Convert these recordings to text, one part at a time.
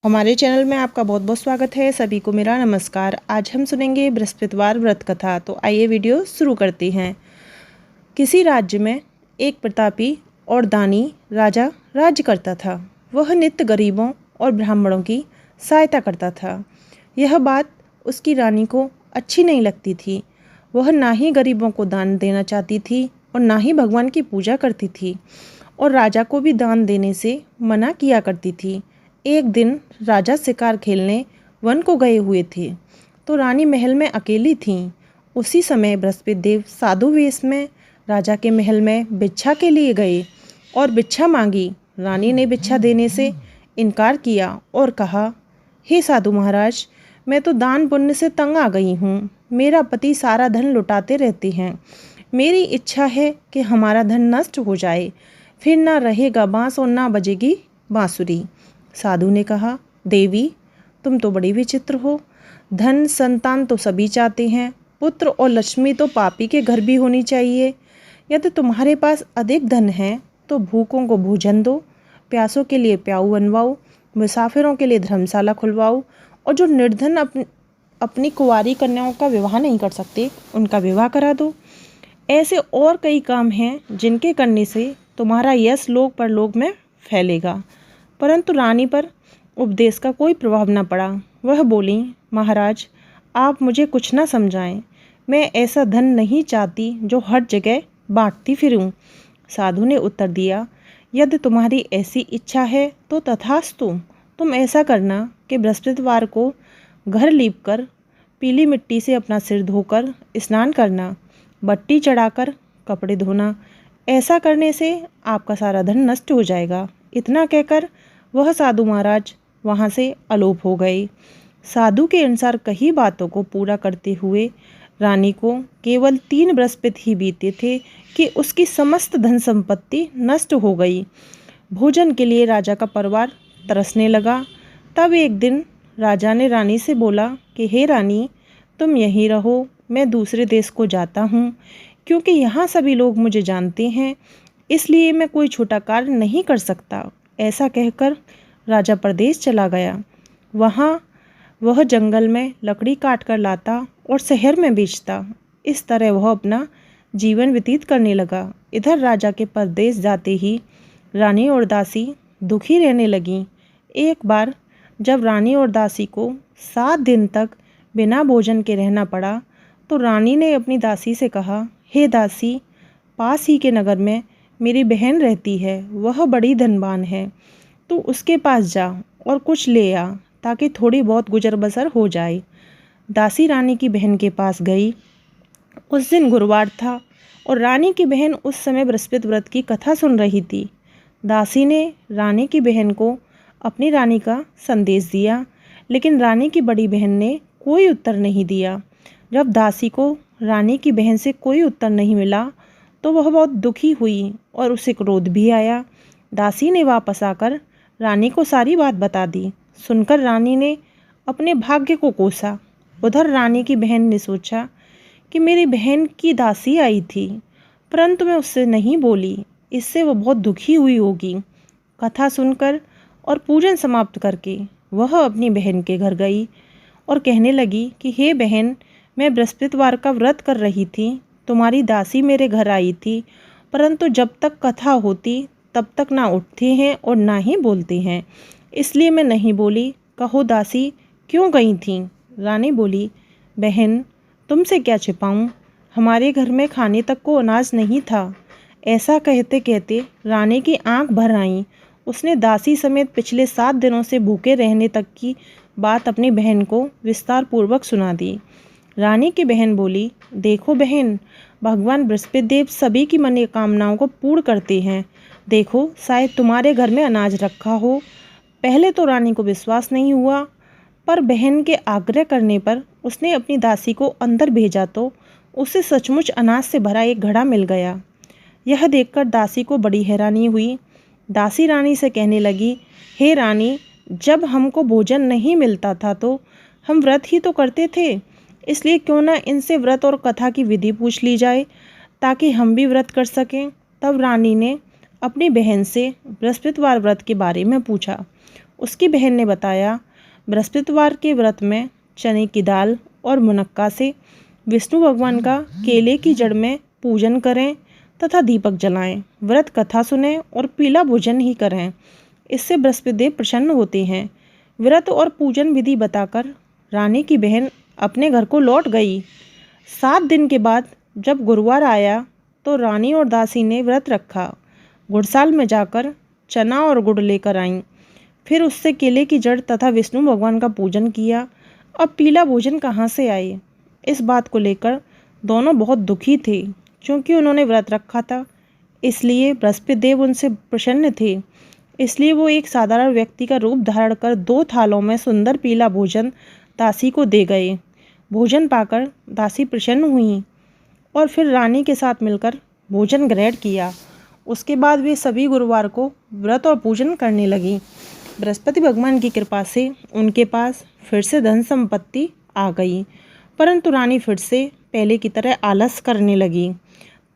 हमारे चैनल में आपका बहुत बहुत स्वागत है। सभी को मेरा नमस्कार। आज हम सुनेंगे बृहस्पतिवार व्रत कथा। तो आइए वीडियो शुरू करते हैं। किसी राज्य में एक प्रतापी और दानी राजा राज्य करता था। वह नित्य गरीबों और ब्राह्मणों की सहायता करता था। यह बात उसकी रानी को अच्छी नहीं लगती थी। वह ना ही गरीबों को दान देना चाहती थी और ना ही भगवान की पूजा करती थी, और राजा को भी दान देने से मना किया करती थी। एक दिन राजा शिकार खेलने वन को गए हुए थे, तो रानी महल में अकेली थी। उसी समय बृहस्पति देव साधु वेश में राजा के महल में भिक्षा के लिए गए और भिक्षा मांगी। रानी ने भिक्षा देने से इनकार किया और कहा, हे साधु महाराज, मैं तो दान पुण्य से तंग आ गई हूँ। मेरा पति सारा धन लुटाते रहते हैं। मेरी इच्छा है कि हमारा धन नष्ट हो जाए, फिर ना रहेगा बांस और ना बजेगी बांसुरी। साधु ने कहा, देवी, तुम तो बड़ी विचित्र हो। धन संतान तो सभी चाहते हैं, पुत्र और लक्ष्मी तो पापी के घर भी होनी चाहिए। यदि तुम्हारे पास अधिक धन है तो भूखों को भोजन दो, प्यासों के लिए प्याऊ बनवाओ, मुसाफिरों के लिए धर्मशाला खुलवाओ, और जो निर्धन अपनी कुंवारी कन्याओं का विवाह नहीं कर सकते उनका विवाह करा दो। ऐसे और कई काम हैं जिनके करने से तुम्हारा यश लोक परलोक में फैलेगा। परंतु रानी पर उपदेश का कोई प्रभाव न पड़ा। वह बोली, महाराज, आप मुझे कुछ न समझाएं। मैं ऐसा धन नहीं चाहती जो हर जगह बांटती फिरूं। साधु ने उत्तर दिया, यदि तुम्हारी ऐसी इच्छा है तो तथास्तु। तुम ऐसा करना कि बृहस्पतिवार को घर लीपकर पीली मिट्टी से अपना सिर धोकर स्नान करना, बट्टी चढ़ाकर कपड़े धोना। ऐसा करने से आपका सारा धन नष्ट हो जाएगा। इतना कहकर वह साधु महाराज वहाँ से अलोप हो गए। साधु के अनुसार कही बातों को पूरा करते हुए रानी को केवल 3 बृहस्पति ही बीते थे कि उसकी समस्त धन संपत्ति नष्ट हो गई। भोजन के लिए राजा का परिवार तरसने लगा। तब एक दिन राजा ने रानी से बोला कि हे रानी, तुम यहीं रहो, मैं दूसरे देश को जाता हूँ, क्योंकि यहाँ सभी लोग मुझे जानते हैं, इसलिए मैं कोई छोटा कार्य नहीं कर सकता। ऐसा कहकर राजा परदेश चला गया। वहाँ वह जंगल में लकड़ी काट कर लाता और शहर में बेचता। इस तरह वह अपना जीवन व्यतीत करने लगा। इधर राजा के परदेश जाते ही रानी और दासी दुखी रहने लगीं। एक बार जब रानी और दासी को 7 दिन तक बिना भोजन के रहना पड़ा, तो रानी ने अपनी दासी से कहा, हे दासी, पास ही के नगर में मेरी बहन रहती है, वह बड़ी धनवान है। तू उसके पास जा और कुछ ले आ, ताकि थोड़ी बहुत गुजर बसर हो जाए। दासी रानी की बहन के पास गई। उस दिन गुरुवार था और रानी की बहन उस समय बृहस्पति व्रत की कथा सुन रही थी। दासी ने रानी की बहन को अपनी रानी का संदेश दिया, लेकिन रानी की बड़ी बहन ने कोई उत्तर नहीं दिया। जब दासी को रानी की बहन से कोई उत्तर नहीं मिला तो वह बहुत दुखी हुई और उसे क्रोध भी आया। दासी ने वापस आकर रानी को सारी बात बता दी। सुनकर रानी ने अपने भाग्य को कोसा। उधर रानी की बहन ने सोचा कि मेरी बहन की दासी आई थी, परंतु मैं उससे नहीं बोली, इससे वह बहुत दुखी हुई होगी। कथा सुनकर और पूजन समाप्त करके वह अपनी बहन के घर गई और कहने लगी कि हे बहन, मैं बृहस्पतिवार का व्रत कर रही थी, तुम्हारी दासी मेरे घर आई थी, परंतु जब तक कथा होती तब तक ना उठते हैं और ना ही बोलते हैं, इसलिए मैं नहीं बोली। कहो दासी, क्यों गई थी? रानी बोली, बहन, तुमसे क्या छिपाऊं, हमारे घर में खाने तक को अनाज नहीं था। ऐसा कहते कहते रानी की आंख भर आई। उसने दासी समेत पिछले 7 दिनों से भूखे रहने तक की बात अपनी बहन को विस्तार पूर्वक सुना दी। रानी की बहन बोली, देखो बहन, भगवान बृहस्पति देव सभी की मनोकामनाओं को पूर्ण करते हैं। देखो, शायद तुम्हारे घर में अनाज रखा हो। पहले तो रानी को विश्वास नहीं हुआ, पर बहन के आग्रह करने पर उसने अपनी दासी को अंदर भेजा तो उसे सचमुच अनाज से भरा एक घड़ा मिल गया। यह देखकर दासी को बड़ी हैरानी हुई। दासी रानी से कहने लगी, हे रानी, जब हमको भोजन नहीं मिलता था तो हम व्रत ही तो करते थे, इसलिए क्यों ना इनसे व्रत और कथा की विधि पूछ ली जाए, ताकि हम भी व्रत कर सकें। तब रानी ने अपनी बहन से बृहस्पतिवार व्रत के बारे में पूछा। उसकी बहन ने बताया, बृहस्पतिवार के व्रत में चने की दाल और मुनक्का से विष्णु भगवान का केले की जड़ में पूजन करें तथा दीपक जलाएं, व्रत कथा सुनें और पीला भोजन ही करें। इससे बृहस्पति देव प्रसन्न होते हैं। व्रत और पूजन विधि बताकर रानी की बहन अपने घर को लौट गई। 7 दिन के बाद जब गुरुवार आया तो रानी और दासी ने व्रत रखा। गुड़साल में जाकर चना और गुड़ लेकर आईं। फिर उससे केले की जड़ तथा विष्णु भगवान का पूजन किया। अब पीला भोजन कहाँ से आए? इस बात को लेकर दोनों बहुत दुखी थे, क्योंकि उन्होंने व्रत रखा था, इसलिए बृहस्पति देव उनसे प्रसन्न थे। इसलिए वो एक साधारण व्यक्ति का रूप धारण कर 2 थालों में सुंदर पीला भोजन दासी को दे गए। भोजन पाकर दासी प्रसन्न हुई और फिर रानी के साथ मिलकर भोजन ग्रहण किया। उसके बाद वे सभी गुरुवार को व्रत और पूजन करने लगी। बृहस्पति भगवान की कृपा से उनके पास फिर से धन संपत्ति आ गई, परंतु रानी फिर से पहले की तरह आलस करने लगी।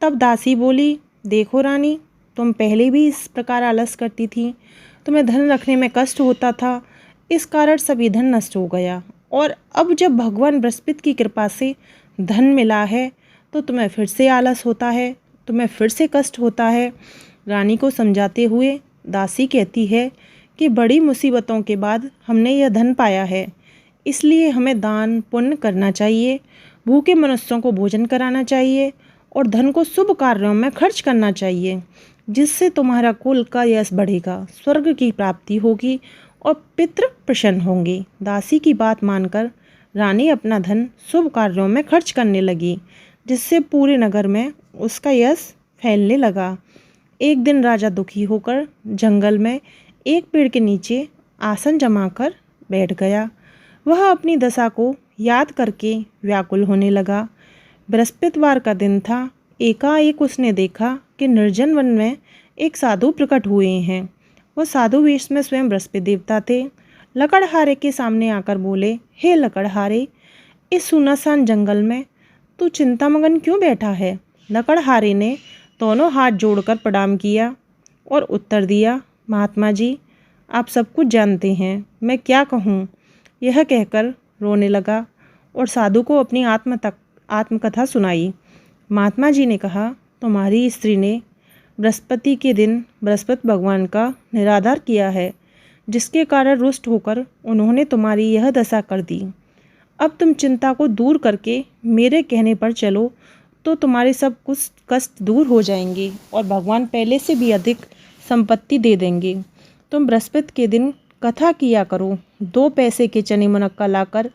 तब दासी बोली, देखो रानी, तुम पहले भी इस प्रकार आलस करती थी, तुम्हें धन रखने में कष्ट होता था, इस कारण सभी धन नष्ट हो गया, और अब जब भगवान बृहस्पति की कृपा से धन मिला है तो तुम्हें फिर से आलस होता है, तुम्हें फिर से कष्ट होता है। रानी को समझाते हुए दासी कहती है कि बड़ी मुसीबतों के बाद हमने यह धन पाया है, इसलिए हमें दान पुण्य करना चाहिए, भूखे मनुष्यों को भोजन कराना चाहिए और धन को शुभ कार्यों में खर्च करना चाहिए, जिससे तुम्हारा कुल का यश बढ़ेगा, स्वर्ग की प्राप्ति होगी और पितृ प्रसन्न होंगे। दासी की बात मानकर रानी अपना धन शुभ कार्यों में खर्च करने लगी, जिससे पूरे नगर में उसका यश फैलने लगा। एक दिन राजा दुखी होकर जंगल में एक पेड़ के नीचे आसन जमाकर बैठ गया। वह अपनी दशा को याद करके व्याकुल होने लगा। बृहस्पतिवार का दिन था। एकाएक उसने देखा कि निर्जन वन में एक साधु प्रकट हुए हैं। वह साधु वेश में स्वयं बृहस्पति देवता थे। लकड़हारे के सामने आकर बोले, हे लकड़हारे, इस सुनसान जंगल में तू चिंतामगन क्यों बैठा है? लकड़हारे ने दोनों हाथ जोड़कर प्रणाम किया और उत्तर दिया, महात्मा जी, आप सब कुछ जानते हैं, मैं क्या कहूँ? यह कहकर रोने लगा और साधु को अपनी आत्मकथा सुनाई। महात्मा जी ने कहा, तुम्हारी स्त्री ने बृहस्पति के दिन बृहस्पति भगवान का निरादर किया है, जिसके कारण रुष्ट होकर उन्होंने तुम्हारी यह दशा कर दी। अब तुम चिंता को दूर करके मेरे कहने पर चलो तो तुम्हारे सब कुछ कष्ट दूर हो जाएंगे और भगवान पहले से भी अधिक संपत्ति दे देंगे। तुम बृहस्पति के दिन कथा किया करो, 2 पैसे के चने मुनक्का लाकर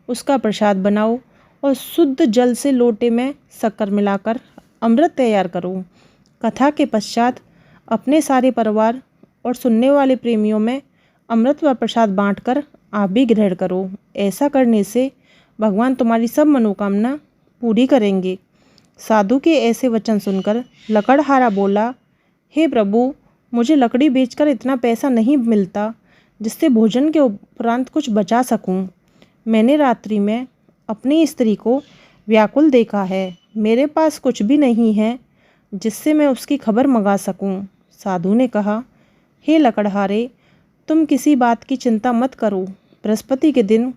उसका प्रसाद बनाओ और शुद्ध जल से लोटे में शक्कर मिलाकर अमृत तैयार करो। कथा के पश्चात अपने सारे परिवार और सुनने वाले प्रेमियों में अमृत व प्रसाद बांटकर आप भी ग्रहण करो। ऐसा करने से भगवान तुम्हारी सब मनोकामना पूरी करेंगे। साधु के ऐसे वचन सुनकर लकड़हारा बोला, हे प्रभु, मुझे लकड़ी बेचकर इतना पैसा नहीं मिलता जिससे भोजन के उपरांत कुछ बचा सकूं। मैंने रात्रि में अपनी स्त्री को व्याकुल देखा है, मेरे पास कुछ भी नहीं है जिससे मैं उसकी खबर मंगा सकूं। साधु ने कहा, हे लकड़हारे, तुम किसी बात की चिंता मत करो। बृहस्पति के दिन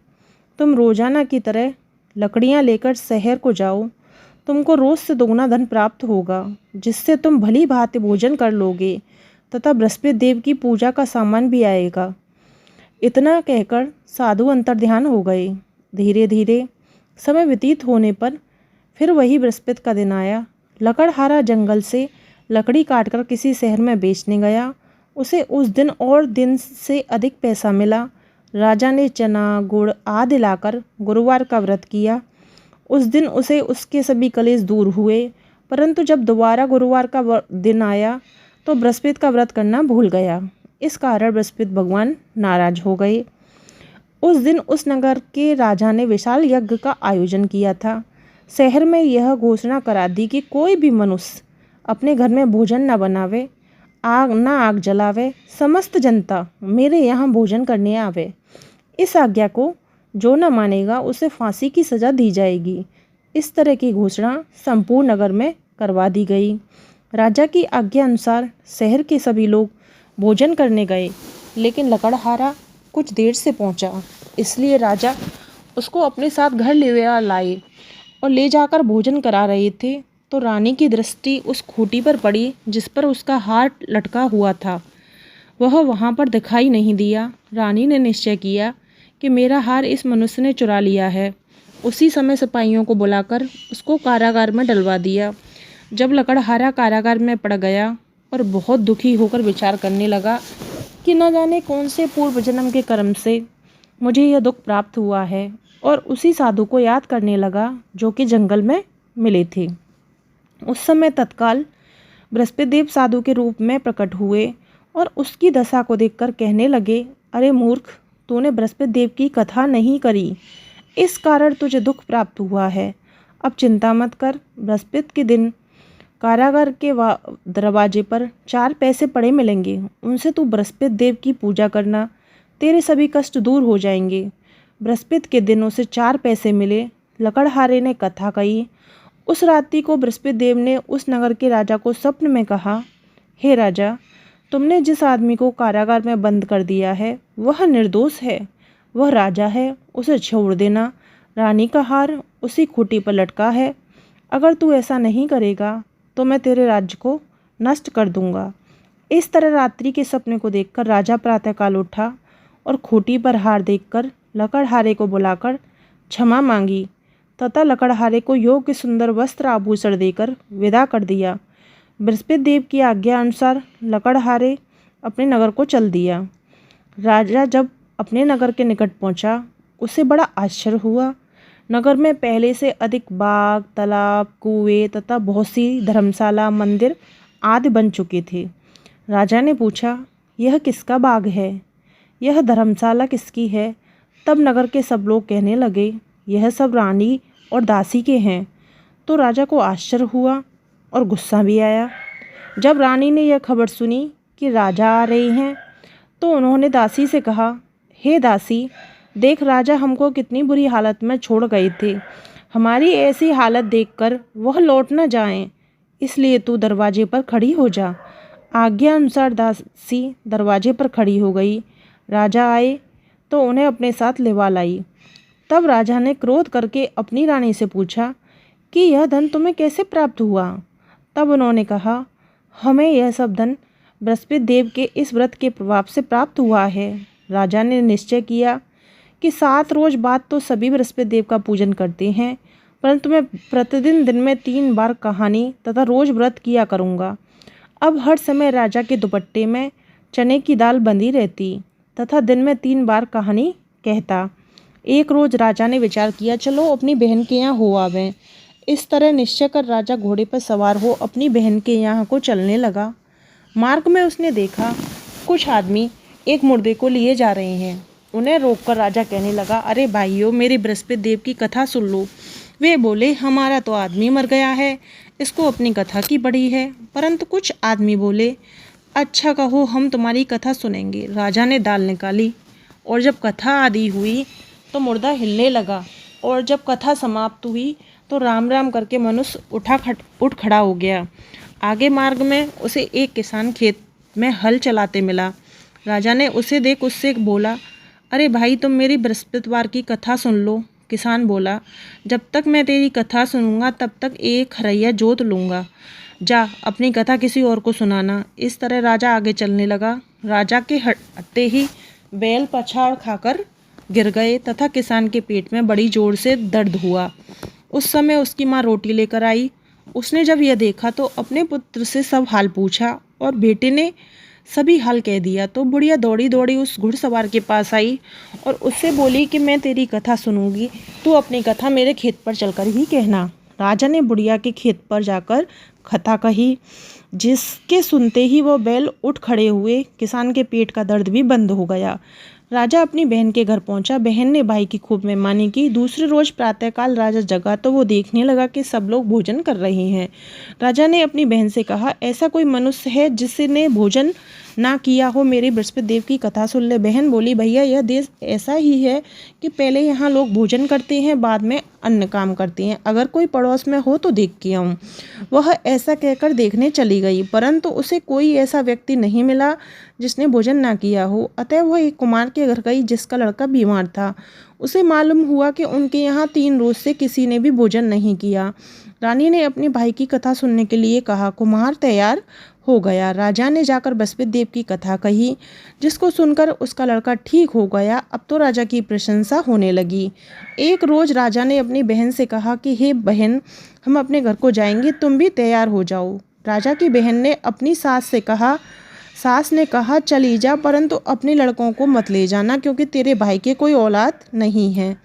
तुम रोजाना की तरह लकड़ियां लेकर शहर को जाओ। तुमको रोज से दोगुना धन प्राप्त होगा, जिससे तुम भली भांति भोजन कर लोगे तथा बृहस्पति देव की पूजा का सामान भी आएगा। इतना कहकर साधु अंतर्ध्यान हो गए। धीरे धीरे समय व्यतीत होने पर फिर वही बृहस्पति का दिन आया। लकड़हारा जंगल से लकड़ी काटकर किसी शहर में बेचने गया। उसे उस दिन और दिन से अधिक पैसा मिला। राजा ने चना गुड़ आदि लाकर गुरुवार का व्रत किया। उस दिन उसे उसके सभी कलेश दूर हुए, परंतु जब दोबारा गुरुवार का दिन आया तो बृहस्पति का व्रत करना भूल गया। इस कारण बृहस्पति भगवान नाराज हो गए। उस दिन उस नगर के राजा ने विशाल यज्ञ का आयोजन किया था। शहर में यह घोषणा करा दी कि कोई भी मनुष्य अपने घर में भोजन न बनावे, आग जलावे, समस्त जनता मेरे यहाँ भोजन करने आवे। इस आज्ञा को जो न मानेगा उसे फांसी की सज़ा दी जाएगी। इस तरह की घोषणा संपूर्ण नगर में करवा दी गई। राजा की आज्ञा अनुसार शहर के सभी लोग भोजन करने गए, लेकिन लकड़हारा कुछ देर से पहुंचा, इसलिए राजा उसको अपने साथ घर ले लाए और ले जाकर भोजन करा रहे थे तो रानी की दृष्टि उस खूंटी पर पड़ी जिस पर उसका हार लटका हुआ था। वह वहाँ पर दिखाई नहीं दिया। रानी ने निश्चय किया कि मेरा हार इस मनुष्य ने चुरा लिया है। उसी समय सिपाहियों को बुलाकर उसको कारागार में डलवा दिया। जब लकड़हारा कारागार में पड़ गया और बहुत दुखी होकर विचार करने लगा कि न जाने कौन से पूर्व जन्म के कर्म से मुझे यह दुख प्राप्त हुआ है, और उसी साधु को याद करने लगा जो कि जंगल में मिले थे। उस समय तत्काल बृहस्पति देव साधु के रूप में प्रकट हुए और उसकी दशा को देखकर कहने लगे, अरे मूर्ख, तूने बृहस्पति देव की कथा नहीं करी, इस कारण तुझे दुख प्राप्त हुआ है। अब चिंता मत कर। बृहस्पति के दिन कारागार के दरवाजे पर 4 पैसे पड़े मिलेंगे, उनसे तू बृहस्पति देव की पूजा करना, तेरे सभी कष्ट दूर हो जाएंगे। बृहस्पति के दिन उसे 4 पैसे मिले। लकड़हारे ने कथा कही। उस रात्रि को बृहस्पति देव ने उस नगर के राजा को स्वप्न में कहा, हे राजा, तुमने जिस आदमी को कारागार में बंद कर दिया है वह निर्दोष है, वह राजा है, उसे छोड़ देना। रानी का हार उसी खूंटी पर लटका है। अगर तू ऐसा नहीं करेगा तो मैं तेरे राज्य को नष्ट कर दूंगा। इस तरह रात्रि के सपने को देखकर राजा प्रातःकाल उठा और खूंटी पर हार देखकर लकड़हारे को बुलाकर क्षमा मांगी तथा लकड़हारे को योग्य सुंदर वस्त्र आभूषण देकर विदा कर दिया। बृहस्पति देव की आज्ञा अनुसार लकड़हारे अपने नगर को चल दिया। राजा जब अपने नगर के निकट पहुंचा, उसे बड़ा आश्चर्य हुआ। नगर में पहले से अधिक बाग, तालाब, कुएं तथा बहुत सी धर्मशाला, मंदिर आदि बन चुके थे। राजा ने पूछा, यह किसका बाग है, यह धर्मशाला किसकी है? तब नगर के सब लोग कहने लगे, यह सब रानी और दासी के हैं। तो राजा को आश्चर्य हुआ और गुस्सा भी आया। जब रानी ने यह खबर सुनी कि राजा आ रहे हैं तो उन्होंने दासी से कहा, हे दासी, देख राजा हमको कितनी बुरी हालत में छोड़ गए थे। हमारी ऐसी हालत देखकर वह लौट न जाएं, इसलिए तू दरवाजे पर खड़ी हो जा। आज्ञा अनुसार दासी दरवाजे पर खड़ी हो गई। राजा आए तो उन्हें अपने साथ लिवा लाई। तब राजा ने क्रोध करके अपनी रानी से पूछा कि यह धन तुम्हें कैसे प्राप्त हुआ? तब उन्होंने कहा, हमें यह सब धन बृहस्पति देव के इस व्रत के प्रभाव से प्राप्त हुआ है। राजा ने निश्चय किया कि 7 रोज बाद तो सभी बृहस्पति देव का पूजन करते हैं, परंतु मैं प्रतिदिन दिन में 3 बार कहानी तथा रोज व्रत किया करूँगा। अब हर समय राजा के दुपट्टे में चने की दाल बंधी रहती तथा दिन में 3 बार कहानी कहता। एक रोज राजा ने विचार किया, चलो अपनी बहन के यहाँ हो आवें। इस तरह निश्चय कर राजा घोड़े पर सवार हो अपनी बहन के यहाँ को चलने लगा। मार्ग में उसने देखा कुछ आदमी एक मुर्दे को लिए जा रहे हैं। उन्हें रोककर राजा कहने लगा, अरे भाइयों, मेरी बृहस्पति देव की कथा सुन लो। वे बोले, हमारा तो आदमी मर गया है, इसको अपनी कथा की पड़ी है। परंतु कुछ आदमी बोले, अच्छा कहो, हम तुम्हारी कथा सुनेंगे। राजा ने दाल निकाली और जब कथा आदि हुई तो मुर्दा हिलने लगा, और जब कथा समाप्त हुई तो राम राम करके मनुष्य उठ खड़ा हो गया। आगे मार्ग में उसे एक किसान खेत में हल चलाते मिला। राजा ने उसे देख उससे बोला, अरे भाई, तुम मेरी बृहस्पतिवार की कथा सुन लो। किसान बोला, जब तक मैं तेरी कथा सुनूंगा तब तक एक खरैया जोत लूँगा। जा अपनी कथा किसी और को सुनाना। इस तरह राजा आगे चलने लगा। राजा के हटते ही बैल पछाड़ खाकर गिर गए तथा किसान के पेट में बड़ी जोर से दर्द हुआ। उस समय उसकी माँ रोटी लेकर आई। उसने जब यह देखा तो अपने पुत्र से सब हाल पूछा और बेटे ने सभी हाल कह दिया। तो बुढ़िया दौड़ी दौड़ी उस घुड़सवार के पास आई और उससे बोली कि मैं तेरी कथा सुनूंगी, तू अपनी कथा मेरे खेत पर चलकर ही कहना। राजा ने बुढ़िया के खेत पर जाकर कथा कही, जिसके सुनते ही वो बैल उठ खड़े हुए। किसान के पेट का दर्द भी बंद हो गया। राजा अपनी बहन के घर पहुंचा। बहन ने भाई की खूब मेहमानी की। दूसरे रोज प्रातःकाल राजा जगा तो वो देखने लगा कि सब लोग भोजन कर रहे हैं। राजा ने अपनी बहन से कहा, ऐसा कोई मनुष्य है जिसने भोजन ना किया हो मेरी बृहस्पति देव की कथा सुन ले। बहन बोली, भैया यह देश ऐसा ही है कि पहले यहाँ लोग भोजन करते हैं, बाद में अन्य काम करते हैं। अगर कोई पड़ोस में हो तो देख के आऊँ। वह ऐसा कहकर देखने चली गई, परंतु उसे कोई ऐसा व्यक्ति नहीं मिला जिसने भोजन ना किया हो। अतः वह एक कुमार के घर गई जिसका लड़का बीमार था। उसे मालूम हुआ कि उनके यहाँ 3 रोज से किसी ने भी भोजन नहीं किया। रानी ने अपने भाई की कथा सुनने के लिए कहा। कुम्हार तैयार हो गया। राजा ने जाकर बृहस्पति देव की कथा कही, जिसको सुनकर उसका लड़का ठीक हो गया। अब तो राजा की प्रशंसा होने लगी। एक रोज राजा ने अपनी बहन से कहा कि हे बहन, हम अपने घर को जाएंगे, तुम भी तैयार हो जाओ। राजा की बहन ने अपनी सास ने कहा चली जा, परंतु अपने लड़कों को मत ले जाना, क्योंकि तेरे भाई के कोई औलाद नहीं है।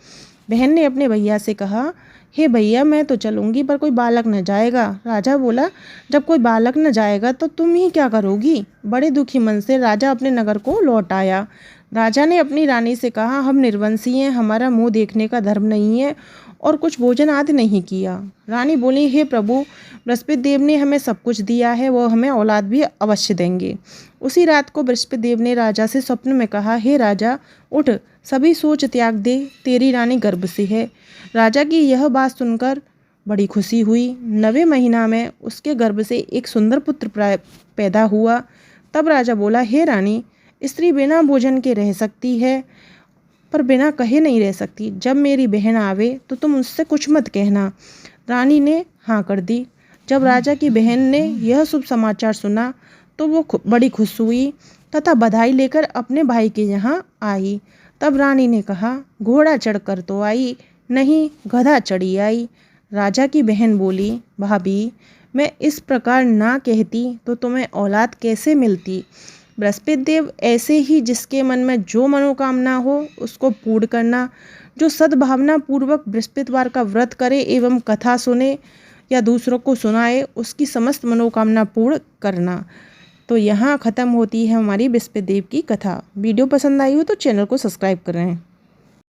बहन ने अपने भैया से कहा, हे भैया, मैं तो चलूँगी, पर कोई बालक न जाएगा। राजा बोला, जब कोई बालक न जाएगा तो तुम ही क्या करोगी। बड़े दुखी मन से राजा अपने नगर को लौट आया। राजा ने अपनी रानी से कहा, हम निर्वंशी हैं, हमारा मुँह देखने का धर्म नहीं है और कुछ भोजन आदि नहीं किया। रानी बोली, हे प्रभु, बृहस्पति देव ने हमें सब कुछ दिया है, वो हमें औलाद भी अवश्य देंगे। उसी रात को बृहस्पति देव ने राजा से स्वप्न में कहा, हे राजा, उठ, सभी सोच त्याग दे, तेरी रानी गर्भ से है। राजा की यह बात सुनकर बड़ी खुशी हुई। 9वें महीना में उसके गर्भ से एक सुंदर पुत्र पैदा हुआ। तब राजा बोला, हे रानी, स्त्री बिना भोजन के रह सकती है, पर बिना कहे नहीं रह सकती। जब मेरी बहन आवे तो तुम उससे कुछ मत कहना। रानी ने हाँ कर दी। जब राजा की बहन ने यह शुभ समाचार सुना तो वो बड़ी खुश हुई तथा बधाई लेकर अपने भाई के यहाँ आई। तब रानी ने कहा, घोड़ा चढ़कर तो आई नहीं, गधा चढ़ी आई। राजा की बहन बोली, भाभी, मैं इस प्रकार ना कहती तो तुम्हें औलाद कैसे मिलती। बृहस्पति देव ऐसे ही जिसके मन में जो मनोकामना हो उसको पूर्ण करना। जो सद्भावना पूर्वक बृहस्पतिवार का व्रत करे एवं कथा सुने या दूसरों को सुनाए, उसकी समस्त मनोकामना पूर्ण करना। तो यहाँ ख़त्म होती है हमारी बृहस्पति देव की कथा। वीडियो पसंद आई हो तो चैनल को सब्सक्राइब करें।